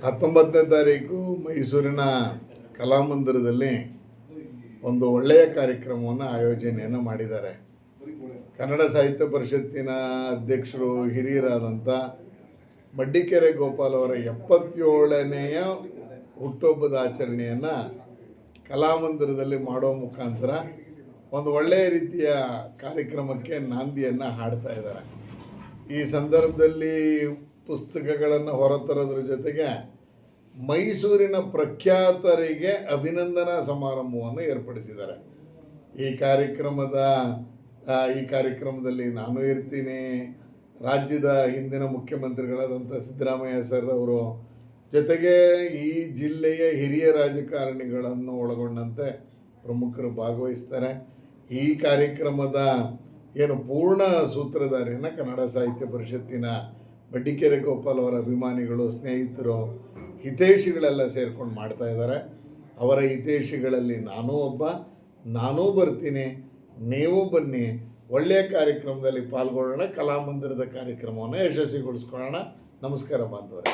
19ನೇ ತಾರೀಕು ಮೈಸೂರಿನ ಕಲಾಮಂದಿರದಲ್ಲಿ ಒಂದು ಒಳ್ಳೆಯ ಕಾರ್ಯಕ್ರಮವನ್ನು ಆಯೋಜನೆಯನ್ನು ಮಾಡಿದ್ದಾರೆ. ಕನ್ನಡ ಸಾಹಿತ್ಯ ಪರಿಷತ್ತಿನ ಅಧ್ಯಕ್ಷರು ಹಿರಿಯರಾದಂಥ ಮಡ್ಡಿಕೆರೆ ಗೋಪಾಲ್ ಅವರ 77ನೇಯ ಹುಟ್ಟುಹಬ್ಬದ ಆಚರಣೆಯನ್ನು ಕಲಾಮಂದಿರದಲ್ಲಿ ಮಾಡೋ ಮುಖಾಂತರ ಒಂದು ಒಳ್ಳೆಯ ರೀತಿಯ ಕಾರ್ಯಕ್ರಮಕ್ಕೆ ನಾಂದಿಯನ್ನು ಹಾಡ್ತಾ ಇದ್ದಾರೆ. ಈ ಸಂದರ್ಭದಲ್ಲಿ ಪುಸ್ತಕಗಳನ್ನು ಹೊರತರೋದ್ರ ಜೊತೆಗೆ ಮೈಸೂರಿನ ಪ್ರಖ್ಯಾತರಿಗೆ ಅಭಿನಂದನಾ ಸಮಾರಂಭವನ್ನು ಏರ್ಪಡಿಸಿದ್ದಾರೆ. ಈ ಕಾರ್ಯಕ್ರಮದಲ್ಲಿ ನಾನು ಇರ್ತೀನಿ, ರಾಜ್ಯದ ಹಿಂದಿನ ಮುಖ್ಯಮಂತ್ರಿಗಳಾದಂಥ ಸಿದ್ದರಾಮಯ್ಯ ಸರ್ ಅವರು, ಜೊತೆಗೆ ಈ ಜಿಲ್ಲೆಯ ಹಿರಿಯ ರಾಜಕಾರಣಿಗಳನ್ನು ಒಳಗೊಂಡಂತೆ ಪ್ರಮುಖರು ಭಾಗವಹಿಸ್ತಾರೆ. ಈ ಕಾರ್ಯಕ್ರಮದ ಪೂರ್ಣ ಸೂತ್ರಧಾರಿಯನ್ನು ಕನ್ನಡ ಸಾಹಿತ್ಯ ಪರಿಷತ್ತಿನ ಮಡ್ಡಿಕೆರೆ ಗೋಪಾಲ್ ಅವರ ಅಭಿಮಾನಿಗಳು, ಸ್ನೇಹಿತರು, ಹಿತೈಷಿಗಳೆಲ್ಲ ಸೇರ್ಕೊಂಡು ಮಾಡ್ತಾ ಇದ್ದಾರೆ. ಅವರ ಹಿತೈಷಿಗಳಲ್ಲಿ ನಾನೂ ಬರ್ತೀನಿ, ನೀವು ಬನ್ನಿ, ಒಳ್ಳೆಯ ಕಾರ್ಯಕ್ರಮದಲ್ಲಿ ಪಾಲ್ಗೊಳ್ಳೋಣ, ಕಲಾಮಂದಿರದ ಕಾರ್ಯಕ್ರಮವನ್ನು ಯಶಸ್ವಿಗೊಳಿಸ್ಕೊಳ್ಳೋಣ. ನಮಸ್ಕಾರ ಬಾಂಧವರೇ.